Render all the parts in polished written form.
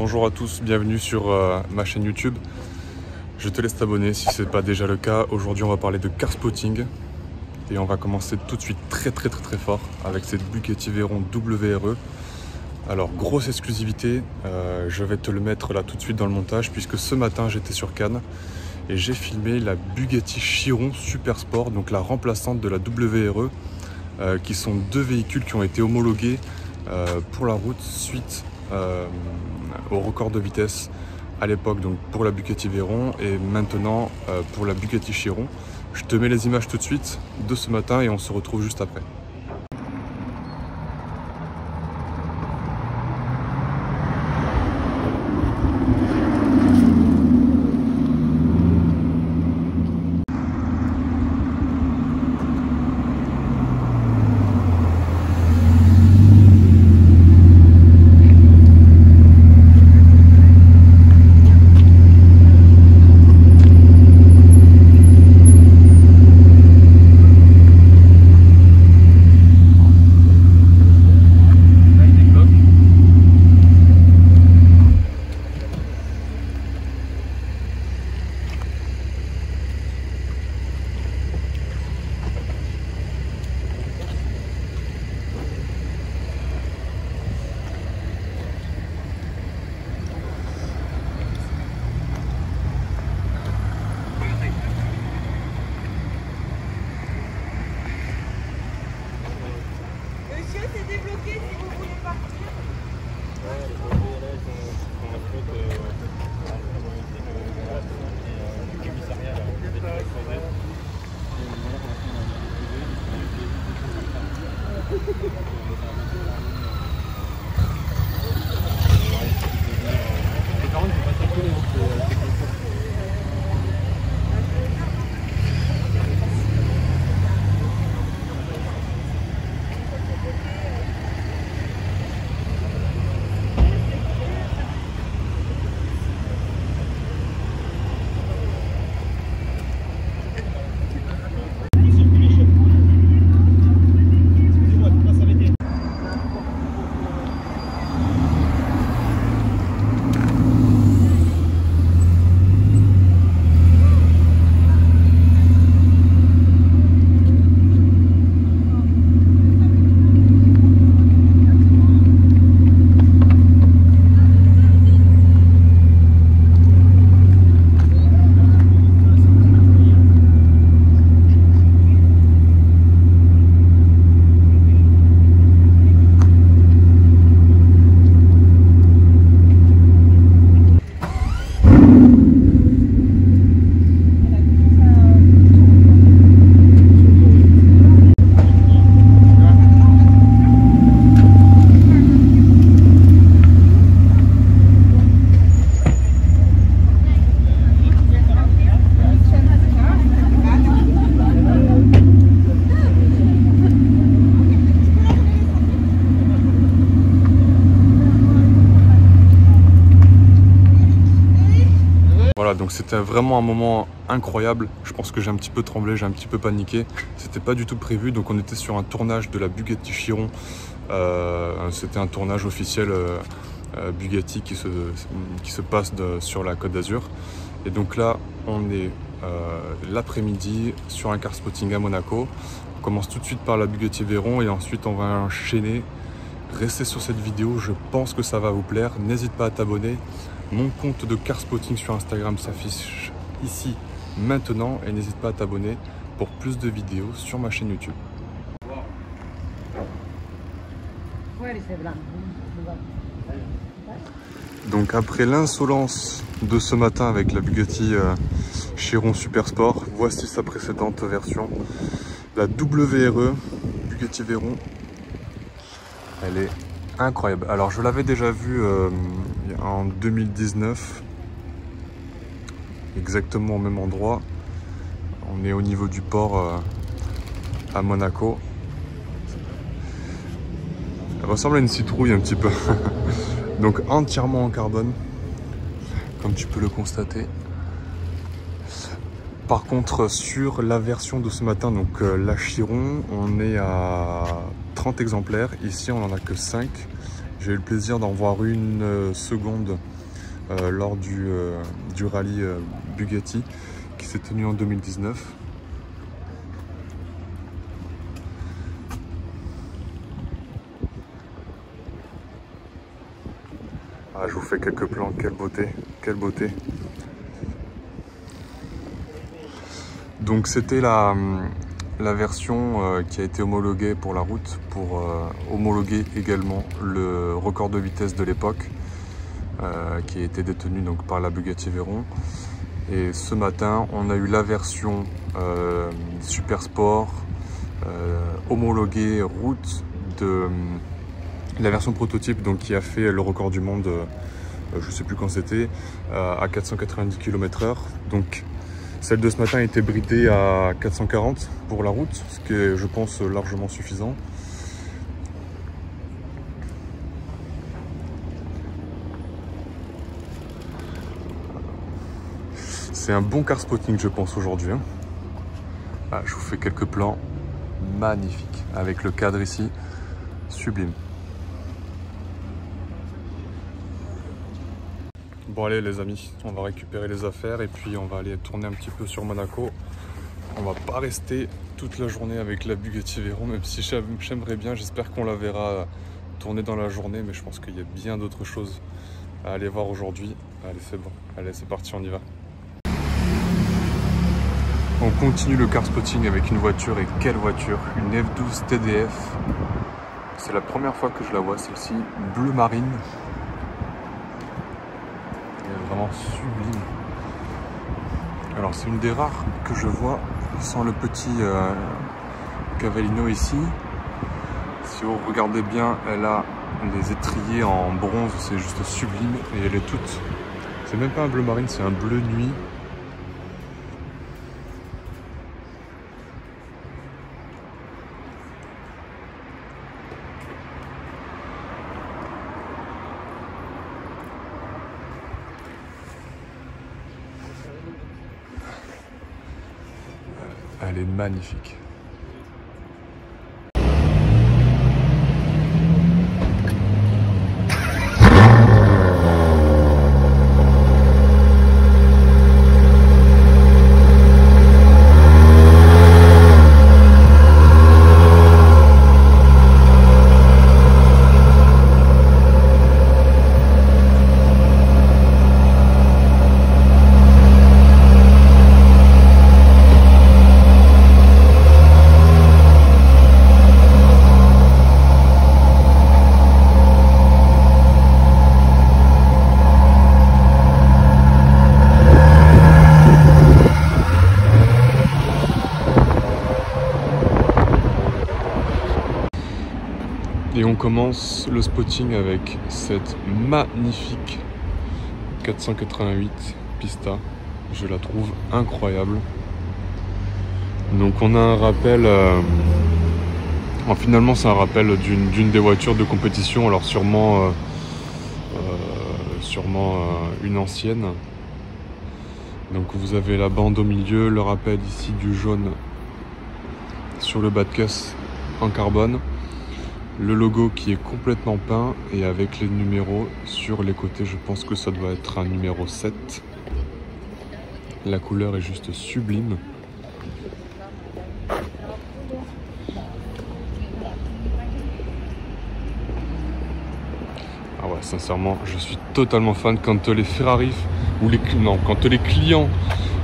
Bonjour à tous, bienvenue sur ma chaîne YouTube. Je te laisse t'abonner si ce n'est pas déjà le cas. Aujourd'hui on va parler de car spotting et on va commencer tout de suite très fort avec cette Bugatti Veyron WRE. Alors grosse exclusivité, je vais te le mettre là tout de suite dans le montage puisque ce matin j'étais sur Cannes et j'ai filmé la Bugatti Chiron Super Sport, donc la remplaçante de la WRE, qui sont deux véhicules qui ont été homologués pour la route suite au record de vitesse à l'époque, donc pour la Bugatti Veyron et maintenant pour la Bugatti Chiron. Je te mets les images tout de suite de ce matin et on se retrouve juste après. Voilà, donc c'était vraiment un moment incroyable. Je pense que j'ai un petit peu tremblé, j'ai un petit peu paniqué. C'était pas du tout prévu, donc on était sur un tournage de la Bugatti Chiron. C'était un tournage officiel Bugatti qui se passe sur la Côte d'Azur. Et donc là, on est l'après-midi sur un car spotting à Monaco. On commence tout de suite par la Bugatti Veyron et ensuite on va enchaîner. Restez sur cette vidéo, je pense que ça va vous plaire. N'hésite pas à t'abonner. Mon compte de car spotting sur Instagram s'affiche ici maintenant et n'hésite pas à t'abonner pour plus de vidéos sur ma chaîne YouTube. Donc après l'insolence de ce matin avec la Bugatti Chiron Super Sport, voici sa précédente version, la WRE Bugatti Veyron. Elle est incroyable. Alors je l'avais déjà vue en 2019, exactement au même endroit. On est au niveau du port à Monaco. Elle ressemble à une citrouille un petit peu. Donc entièrement en carbone, comme tu peux le constater. Par contre, sur la version de ce matin, donc la Chiron, on est à 30 exemplaires. Ici, on n'en a que 5. J'ai eu le plaisir d'en voir une seconde lors du rallye Bugatti qui s'est tenu en 2019. Ah, je vous fais quelques plans, quelle beauté, quelle beauté. Donc c'était la version qui a été homologuée pour la route, pour homologuer également le record de vitesse de l'époque, qui a été détenu donc par la Bugatti Veyron. Et ce matin, on a eu la version Super Sport homologuée route de la version prototype, donc qui a fait le record du monde, je ne sais plus quand c'était, à 490 km/h. Donc celle de ce matin était bridée à 440 pour la route, ce qui est, je pense, largement suffisant. C'est un bon car spotting, je pense, aujourd'hui. Ah, je vous fais quelques plans magnifiques avec le cadre ici, sublime. Bon allez les amis, on va récupérer les affaires et puis on va aller tourner un petit peu sur Monaco. On va pas rester toute la journée avec la Bugatti Veyron, même si j'aimerais bien, j'espère qu'on la verra tourner dans la journée, mais je pense qu'il y a bien d'autres choses à aller voir aujourd'hui. Allez c'est bon, allez c'est parti, on y va. On continue le car spotting avec une voiture, et quelle voiture, une F12 TDF. C'est la première fois que je la vois, celle-ci, bleu marine. Vraiment sublime. Alors c'est une des rares que je vois sans le petit cavallino ici. Si vous regardez bien, elle a les étriers en bronze, c'est juste sublime et elle est toute. C'est même pas un bleu marine, c'est un bleu nuit. Elle est magnifique. Et on commence le spotting avec cette magnifique 488 Pista. Je la trouve incroyable. Donc on a un rappel, finalement c'est un rappel d'une des voitures de compétition, alors sûrement une ancienne. Donc vous avez la bande au milieu, le rappel ici du jaune sur le bas de caisse en carbone. Le logo qui est complètement peint et avec les numéros sur les côtés, je pense que ça doit être un numéro 7. La couleur est juste sublime. Ah ouais, sincèrement, je suis totalement fan quand les Ferrari quand les clients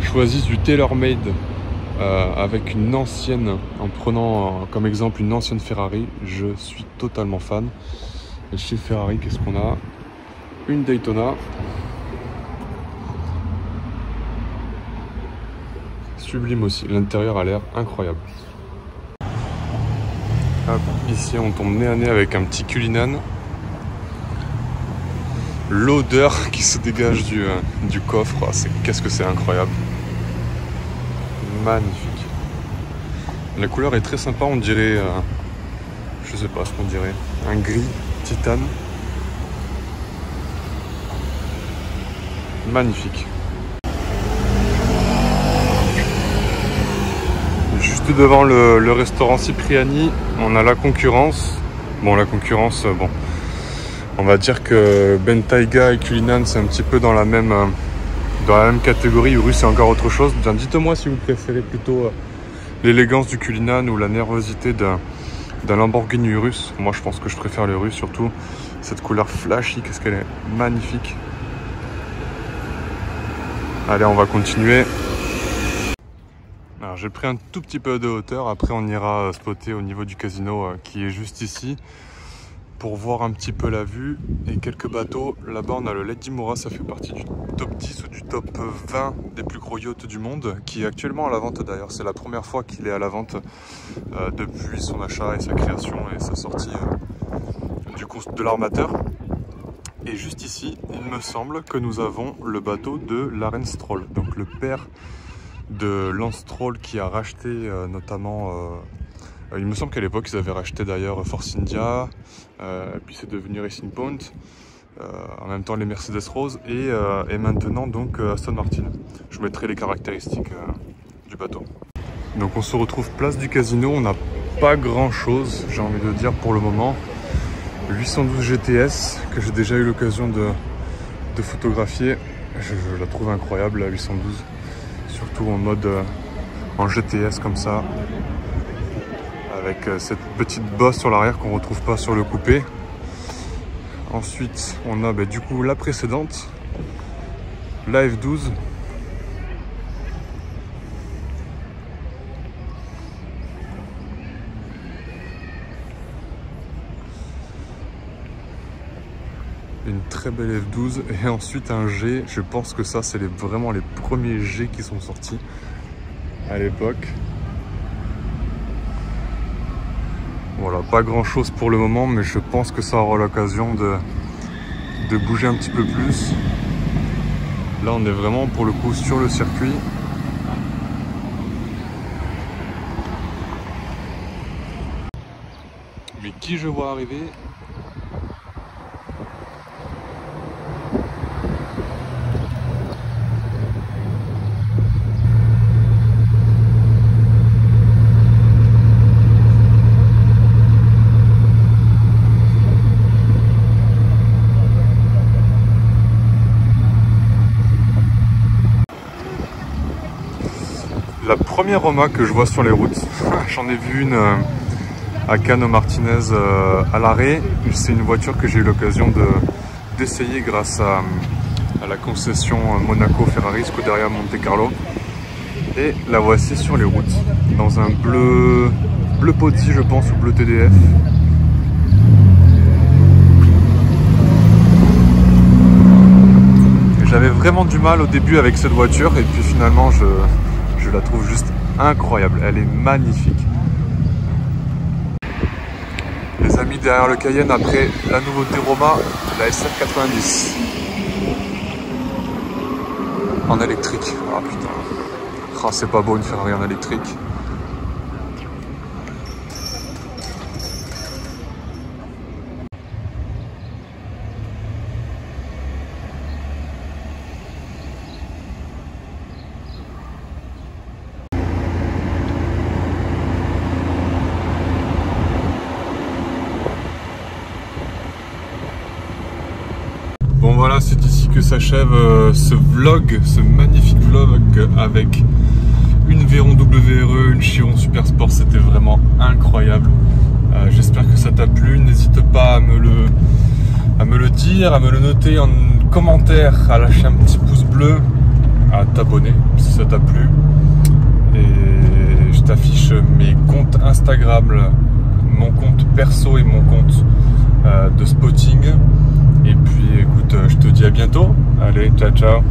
choisissent du tailor-made avec une ancienne, en prenant comme exemple une ancienne Ferrari, je suis totalement fan. Et chez Ferrari, qu'est-ce qu'on a? Une Daytona. Sublime aussi, l'intérieur a l'air incroyable. Hop, ici on tombe nez à nez avec un petit Cullinan. L'odeur qui se dégage du coffre, qu'est-ce que c'est incroyable. Magnifique. La couleur est très sympa, on dirait, je sais pas ce qu'on dirait, un gris titane. Magnifique. Juste devant le restaurant Cipriani, on a la concurrence. Bon, la concurrence, bon, On va dire que Bentayga et Cullinan, c'est un petit peu dans la même catégorie. Urus, c'est encore autre chose. Dites-moi si vous préférez plutôt l'élégance du Cullinan ou la nervosité d'un Lamborghini Urus. Moi, je pense que je préfère le Urus, surtout cette couleur flashy. Qu'est-ce qu'elle est magnifique. Allez, on va continuer. Alors, j'ai pris un tout petit peu de hauteur. Après, on ira spotter au niveau du casino qui est juste ici, pour voir un petit peu la vue et quelques bateaux. Là-bas, on a le Lady Mura, ça fait partie du top 10 ou du top 20 des plus gros yachts du monde, qui est actuellement à la vente d'ailleurs. C'est la première fois qu'il est à la vente depuis son achat et sa création et sa sortie de l'armateur. Et juste ici, il me semble que nous avons le bateau de Lawrence Stroll, donc le père de Lance Stroll, qui a racheté notamment... il me semble qu'à l'époque, ils avaient racheté d'ailleurs Force India, puis c'est devenu Racing Point, en même temps les Mercedes Rose et maintenant donc Aston Martin. Je vous mettrai les caractéristiques du bateau. Donc on se retrouve place du casino, on n'a pas grand chose, j'ai envie de dire pour le moment. 812 GTS que j'ai déjà eu l'occasion de photographier, je la trouve incroyable la 812, surtout en mode en GTS comme ça, avec cette petite bosse sur l'arrière qu'on ne retrouve pas sur le coupé. Ensuite, on a du coup la précédente, la F12. Une très belle F12 et ensuite un G. Je pense que ça, c'est vraiment les premiers G qui sont sortis à l'époque. Voilà, pas grand chose pour le moment, mais je pense que ça aura l'occasion de bouger un petit peu plus. Là, on est vraiment pour le coup sur le circuit. Mais qui je vois arriver? La première Roma que je vois sur les routes, j'en ai vu une à Cano Martinez à l'arrêt. C'est une voiture que j'ai eu l'occasion d'essayer grâce à la concession Monaco Ferrari Scuderia Monte Carlo. Et la voici sur les routes, dans un bleu Poti je pense, ou bleu TDF. J'avais vraiment du mal au début avec cette voiture et puis finalement je la trouve juste incroyable, elle est magnifique. Les amis, derrière le Cayenne, après la nouveauté Roma, la SF90 en électrique. Ah putain, oh, c'est pas beau une Ferrari en électrique. Bon voilà, c'est ici que s'achève ce vlog, ce magnifique vlog avec une Veyron WRE, une Chiron Super Sport, c'était vraiment incroyable. J'espère que ça t'a plu, n'hésite pas à me le dire, à me le noter en commentaire, à lâcher un petit pouce bleu, à t'abonner si ça t'a plu. Et je t'affiche mes comptes Instagram, mon compte perso et mon compte de spotting. Et puis écoute, je te dis à bientôt. Allez, ciao ciao.